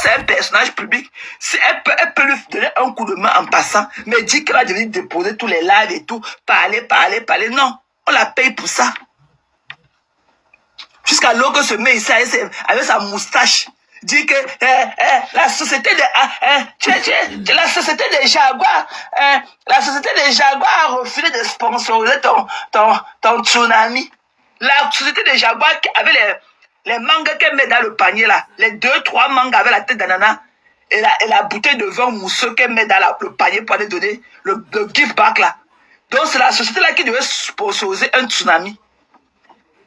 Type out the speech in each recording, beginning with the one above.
c'est un personnage public. Si elle peut lui donner un coup de main en passant, mais dire qu'elle va venir déposer tous les lives et tout, parler. Non, on la paye pour ça. Jusqu'à l'heure que se met ici avec sa moustache. Dit que la société de la société des Jaguars, la société des Jaguars a refusé de sponsoriser ton tsunami. La société des Jaguars avait les mangas qu'elle met dans le panier là, les 2-3 mangas avec la tête d'ananas et la bouteille de vin mousseux qu'elle met dans le panier pour aller donner le gift back là. Donc c'est la société là qui devait sponsoriser un tsunami.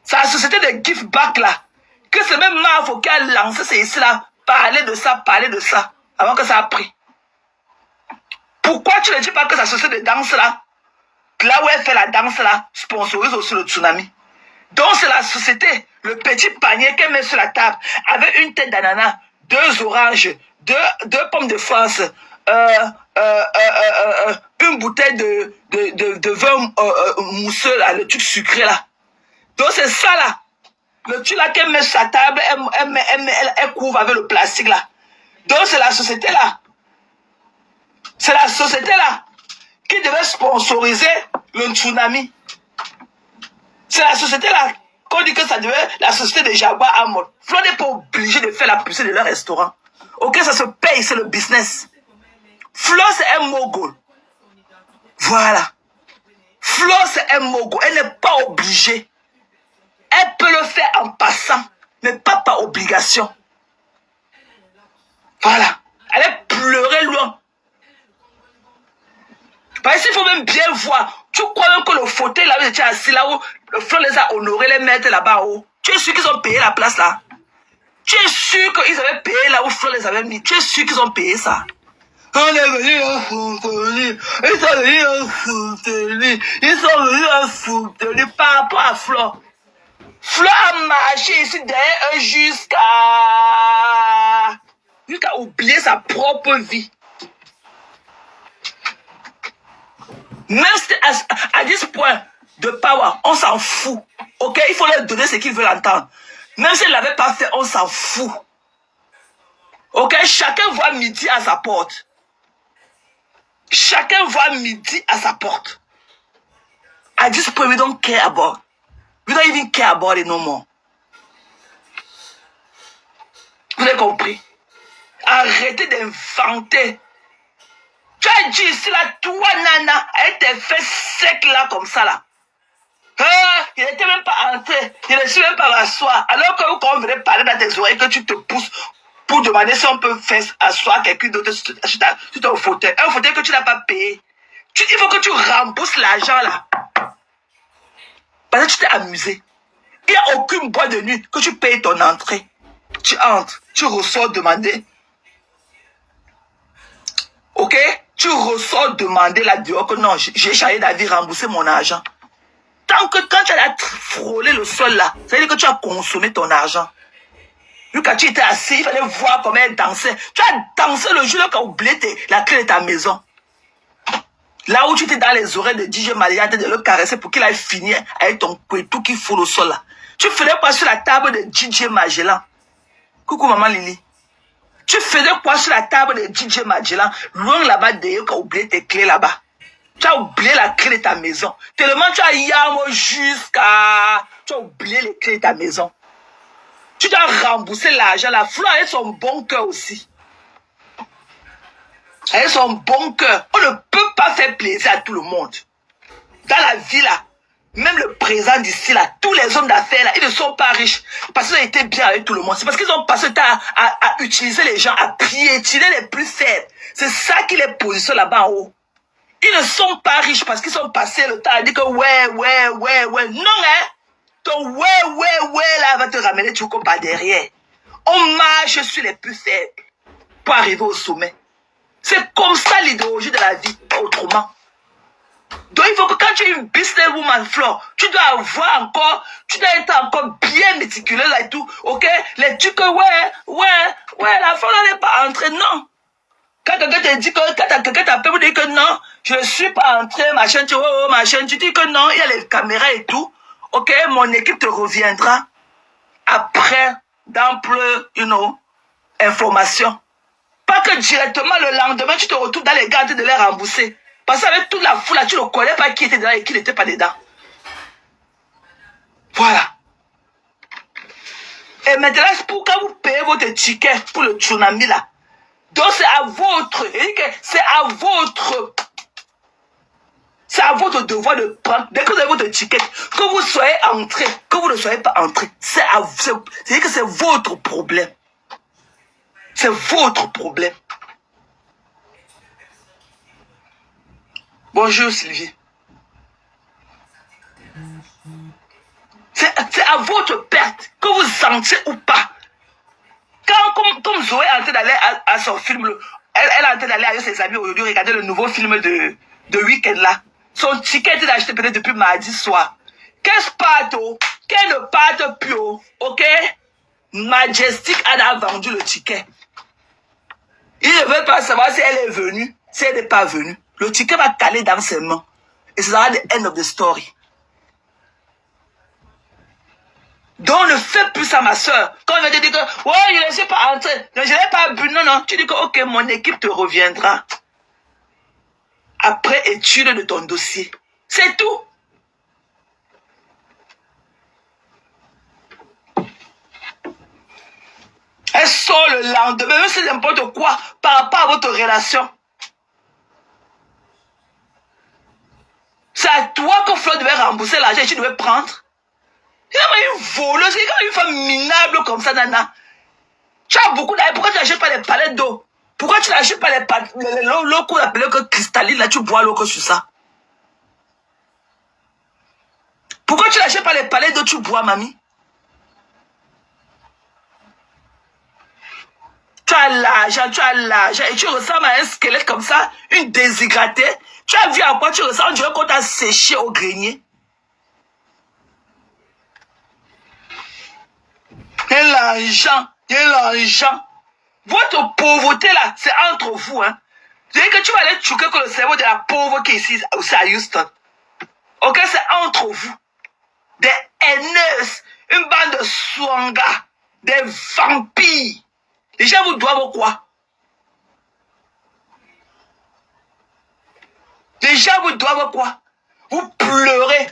C'est la société de gift back là. Que c'est même Marfo qui a lancé c'est ici là, parler de ça, avant que ça a pris. Pourquoi tu ne dis pas que sa société de danse là, où elle fait la danse là, sponsorise aussi le tsunami? Donc c'est la société, le petit panier qu'elle met sur la table, avec une tête d'ananas, 2 oranges, 2 pommes de France, une bouteille de vin mousseux là, le truc sucré là. Donc c'est ça là. Le truc là qu'elle met sur sa table, elle couvre avec le plastique là. Donc c'est la société là. C'est la société là qui devait sponsoriser le tsunami. C'est la société là qu'on dit que ça devait la société des Jaguars à mort. Flo n'est pas obligé de faire la publicité de leur restaurant. Ok, ça se paye, c'est le business. Flo c'est un mogul. Voilà. Flo c'est un mogul. Elle n'est pas obligée. Elle peut le faire en passant, mais pas par obligation. Voilà. Elle est pleurée loin. Parce qu'il faut même bien voir. Tu crois même que le fauteuil là où j'étais assis là où le Flo les a honorés, les maîtres là-bas haut. Tu es sûr qu'ils ont payé la place là? Tu es sûr qu'ils avaient payé là où Flo les avait mis? Tu es sûr qu'ils ont payé ça? On est venus à soutenir. Ils sont venus à soutenir. Ils sont venus à soutenir par rapport à Flo. Flo a marché ici derrière eux jusqu'à oublier sa propre vie. Même si à 10 points de power, on s'en fout. Ok, il faut leur donner ce qu'ils veulent entendre. Même s'ils ne l'avaient pas fait, on s'en fout. Ok, chacun voit midi à sa porte. Chacun voit midi à sa porte. At this point, we don't care about. We don't even care about it no more. Vous avez compris? Arrêtez d'inventer. Tu as dit ici là, toi Nana, avec tes fesses secs là comme ça là. Il n'était même pas entré, il ne suis même pas rasseoir. Alors que quand on venait parler dans tes oreilles, que tu te pousses pour demander si on peut faire asseoir quelqu'un d'autre sur ton fauteuil. Un fauteuil que tu n'as pas payé. Il faut que tu rembourses l'argent là. Parce que tu t'es amusé. Il n'y a aucune boîte de nuit que tu payes ton entrée. Tu entres, tu ressors demander. Ok? Tu ressors demander là dehors que non, j'ai changé d'avis, rembourser mon argent. Tant que quand tu as frôlé le sol là, ça veut dire que tu as consommé ton argent. Vu que tu étais assis, il fallait voir comment elle dansait. Tu as dansé le jour où tu as oublié la clé de ta maison. Là où tu étais dans les oreilles de DJ Malia, de le caresser pour qu'il aille finir avec ton couetou qui fout le sol là. Tu faisais quoi sur la table de DJ Magellan? Coucou maman Lily. Tu faisais quoi sur la table de DJ Magellan? Loin là-bas d'ailleurs, tu as oublié tes clés là-bas. Tu as oublié la clé de ta maison. Tellement tu as yamo jusqu'à... Tu as oublié les clés de ta maison. Tu dois rembourser l'argent. La Flo a son bon cœur aussi. Elle a son bon cœur. On ne peut pas faire plaisir à tout le monde. Dans la vie là, même le président d'ici là, tous les hommes d'affaires là, ils ne sont pas riches parce qu'ils ont été bien avec tout le monde. C'est parce qu'ils ont passé le temps à utiliser les gens, à piétiner les plus faibles. C'est ça qui les positionne là-bas en haut. Ils ne sont pas riches parce qu'ils ont passé le temps à dire que ouais. Non, hein. Ton ouais là va te ramener tout comme par derrière. On marche sur les plus faibles pour arriver au sommet. C'est comme ça l'idéologie de la vie, pas autrement. Donc il faut que quand tu es une businesswoman Flo, tu dois avoir encore, tu dois être encore bien méticuleux là et tout, ok? Les trucs que la Flo n'est pas entrée, non. Quand quelqu'un te dit que, quand quelqu'un t'appelle pour dire que non, je ne suis pas entré, machin, tu dis que non, il y a les caméras et tout, ok? Mon équipe te reviendra après d'amples, informations. Pas que directement le lendemain, tu te retrouves dans les gardes de les rembourser. Parce qu'avec toute la foule, là, tu ne connais pas qui était dedans et qui n'était pas dedans. Voilà. Et maintenant, pourquoi vous payez votre ticket pour le tsunami là? Donc c'est à votre, c'est à votre devoir de prendre, dès que vous avez votre ticket, que vous soyez entré, que vous ne soyez pas entré, c'est-à-dire que c'est votre problème. C'est votre problème. Bonjour Sylvie. C'est à votre perte, que vous sentez ou pas. Comme Zoé est en train d'aller à son film, elle est en train d'aller avec ses amis aujourd'hui regarder le nouveau film de Week-end là. Son ticket était acheté peut-être depuis mardi soir. Qu'est-ce parte, qu'elle ne parte plus, ok? Majestic a vendu le ticket. Il ne veut pas savoir si elle est venue, si elle n'est pas venue. Le ticket va caler dans ses mains. Et ce sera the end of the story. Donc ne fais plus ça, ma soeur. Quand on va te dire que, ouais, je ne suis pas entré, je n'ai pas bu, non, non. Tu dis que, ok, mon équipe te reviendra. Après étude de ton dossier. C'est tout. Elle sort le lendemain, même si c'est n'importe quoi, par rapport à votre relation. C'est à toi que Flo devait rembourser l'argent et tu devais prendre. Il y a une voleuse, il y a une femme minable comme ça, Nana. Tu as beaucoup d'argent, pourquoi tu n'achètes pas les palettes d'eau? Pourquoi tu n'achètes pas l'eau qu'on appelle que cristalline, là, tu bois l'eau que sur ça? Pourquoi tu n'achètes pas les palettes d'eau, tu bois, mamie? Tu as l'argent, et tu ressembles à un squelette comme ça, une déshydratée. Tu as vu à quoi tu ressembles, on dirait qu'on t'a séché au grenier. Et l'argent. Votre pauvreté là, c'est entre vous, hein. Je dis que tu vas aller choquer que le cerveau de la pauvre qui est ici, aussi à Houston. Ok, c'est entre vous. Des haineuses, une bande de swangas, des vampires. Les gens vous doivent quoi? Les gens vous doivent quoi? Vous pleurez.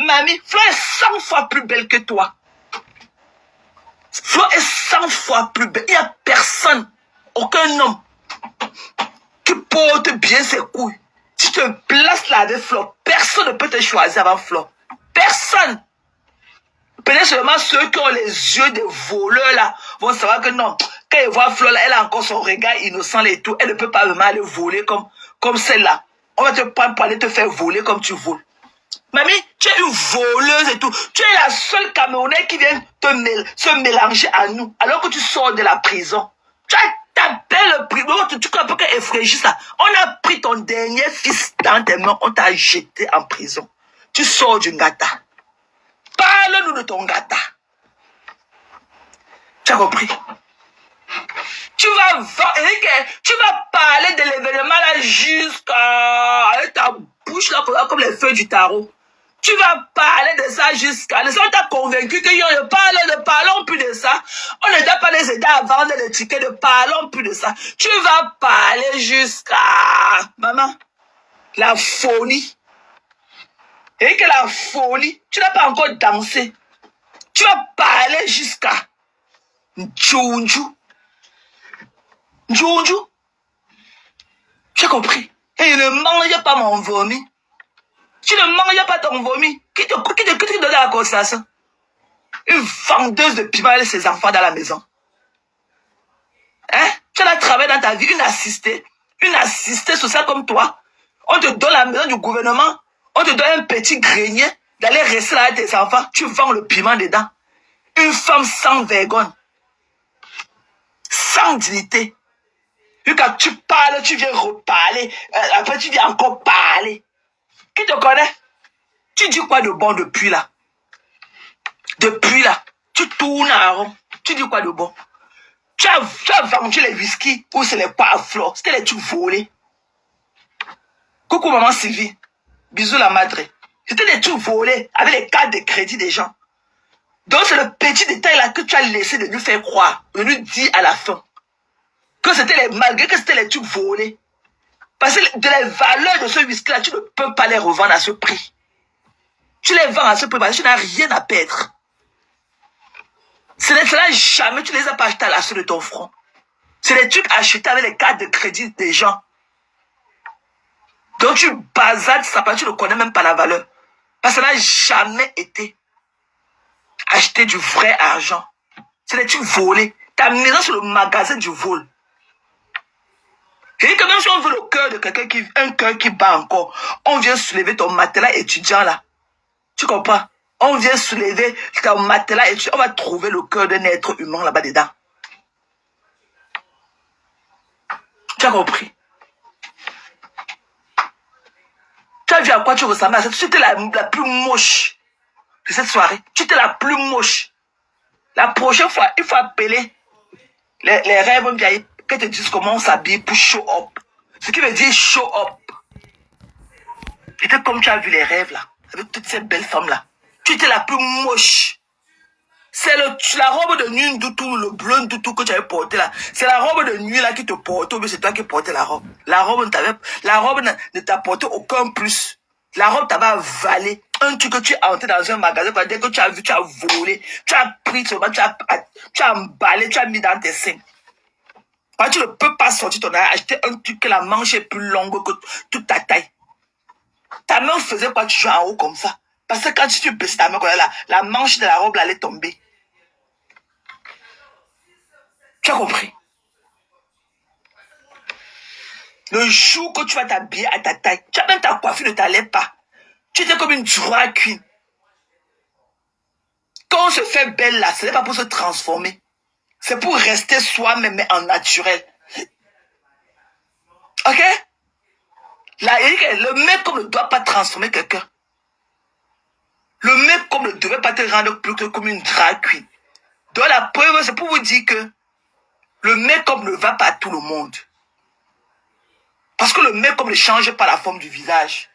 Mamie, Flo est 100 fois plus belle que toi. Flo est 100 fois plus belle. Il n'y a personne, aucun homme, qui porte bien ses couilles. Si tu te places là avec Flo, personne ne peut te choisir avant Flo. Personne. Peut-être seulement ceux qui ont les yeux des voleurs là vont savoir que non, quand ils voient Flo là, elle a encore son regard innocent et tout, elle ne peut pas vraiment aller voler comme celle-là. On va te prendre pour aller te faire voler comme tu voles. Mamie, tu es une voleuse et tout. Tu es la seule Camerounaise qui vient se mélanger à nous alors que tu sors de la prison. Tu as tapé le prix. Tu crois pas qu'effrayer ça. On a pris ton dernier fils dans tes mains, on t'a jeté en prison. Tu sors du gata. Parle-nous de ton gata. Tu as compris? Tu vas parler de l'événement là jusqu'à avec ta bouche là comme les feuilles du tarot. Tu vas parler de ça jusqu'à... Les gens t'ont convaincu que ne parlons plus de ça. On ne doit pas les aider à vendre les tickets, ne parlons plus de ça. Tu vas parler jusqu'à... Maman, la folie. Et que la folie, tu n'as pas encore dansé. Tu vas parler jusqu'à... Djounju. Tu as compris? Et il ne mange pas mon vomi. Tu ne manges pas ton vomi. Qui te donne la constatation? Une vendeuse de piment et ses enfants dans la maison. Hein? Tu as travaillé dans ta vie, une assistée sociale comme toi. On te donne la maison du gouvernement. On te donne un petit grenier d'aller rester là avec tes enfants. Tu vends le piment dedans. Une femme sans vergogne. Sans dignité. Et quand tu parles, tu viens reparler. Après, tu viens encore parler. Qui te connaît? Tu dis quoi de bon depuis là? Depuis là, tu tournes à rond. Tu dis quoi de bon? Tu as vendu les whisky ou c'est les poivres. C'était les trucs volés. Coucou maman Sylvie. Bisous la madre. C'était des trucs volés avec les cartes de crédit des gens. Donc c'est le petit détail là que tu as laissé de lui faire croire, de lui dire à la fin que c'était les, malgré que c'était les trucs volés. Parce que de les valeurs de ce whisky là, tu ne peux pas les revendre à ce prix. Tu les vends à ce prix parce que tu n'as rien à perdre. Cela jamais, tu les as pas achetés à la suite de ton front. C'est des trucs achetés avec les cartes de crédit des gens. Donc tu bazardes ça parce que tu ne connais même pas la valeur. Parce que ça n'a jamais été acheté du vrai argent. C'est des trucs volés. Ta maison sur le magasin du vol. Et quand même si on veut le cœur de quelqu'un qui, un cœur qui bat encore, on vient soulever ton matelas étudiant là. Tu comprends? On vient soulever ton matelas étudiant. On va trouver le cœur d'un être humain là-bas dedans. Tu as compris? Tu as vu à quoi tu ressemblais à ça? Tu étais la plus moche de cette soirée. Tu étais la plus moche. La prochaine fois, il faut appeler les rêves bien que te disent comment on s'habille pour show up. Ce qui veut dire show up. C'était comme tu as vu les rêves là, avec toutes ces belles femmes là. Tu étais la plus moche. C'est la robe de nuit doutou, le bleu doutou que tu avais porté là. C'est la robe de nuit là qui te portait, mais c'est toi qui portais la robe. La robe ne t'apportait aucun plus. La robe t'avait avalé. Un truc que tu as entré dans un magasin, dès que tu as vu, tu as volé, tu as pris seulement, tu as emballé, tu as mis dans tes seins. Quand tu ne peux pas sortir ton argent, acheter un truc que la manche est plus longue que toute ta taille. Ta main faisait quoi, tu jouais en haut comme ça? Parce que quand tu baisses ta main, la manche de la robe là, allait tomber. Tu as compris? Le jour que tu vas t'habiller à ta taille, tu as même ta coiffure ne t'allait pas. Tu étais comme une drag queen. Quand on se fait belle là, ce n'est pas pour se transformer. C'est pour rester soi-même, mais en naturel. Ok? Là, le make-up ne doit pas transformer quelqu'un. Le make-up ne devait pas te rendre plus que comme une drag queen. Donc la preuve, c'est pour vous dire que le make-up ne va pas à tout le monde. Parce que le make-up ne change pas la forme du visage.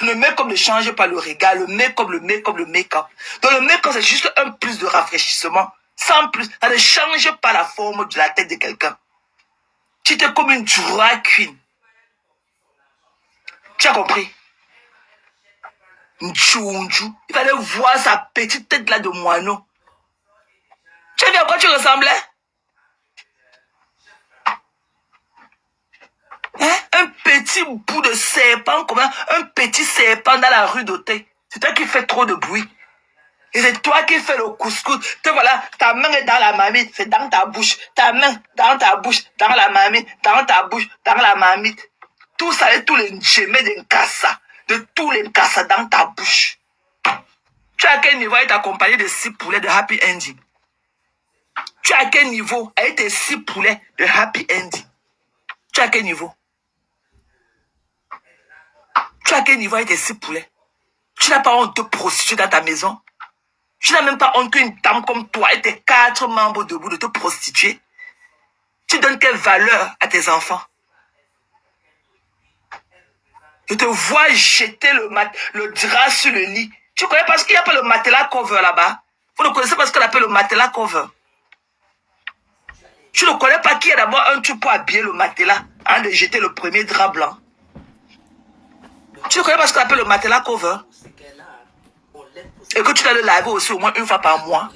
Le make-up ne change pas le regard. Le make-up. Donc le make-up, c'est juste un plus de rafraîchissement. Sans plus. Ça ne change pas la forme de la tête de quelqu'un. Tu étais comme une drag queen. Tu as compris? Njunju. Il fallait voir sa petite tête là de moineau. Tu as vu à quoi tu ressemblais? Hein? Un petit bout de serpent, comme un petit serpent dans la rue d'Auteuil. C'est toi qui fais trop de bruit. Et c'est toi qui fais le couscous. Te voilà, ta main est dans la marmite, c'est dans ta bouche. Ta main dans ta bouche, dans la marmite, dans ta bouche, dans la marmite. Tout ça et tous les gemets d'Nkassa, de tous les Nkassa dans ta bouche. Tu as à quel niveau être accompagné de 6 poulets de happy ending? Tu as à quel niveau avec tes 6 poulets de happy ending? Tu as à quel niveau? Tu as à quel niveau avec tes 6 poulets? Tu n'as pas honte de prostituer dans ta maison? Tu n'as même pas honte qu'une dame comme toi et tes 4 membres debout de te prostituer? Tu donnes quelle valeur à tes enfants? Je te vois jeter le drap sur le lit. Tu connais parce qu'il n'y a pas le matelas cover là-bas? Vous ne connaissez pas ce qu'on appelle le matelas cover? Tu ne connais pas qu'il y a d'abord un truc pour habiller le matelas avant de jeter le premier drap blanc? Tu ne connais pas ce qu'on appelle le matelas cover? Et que tu dois le laver aussi au moins une fois par mois?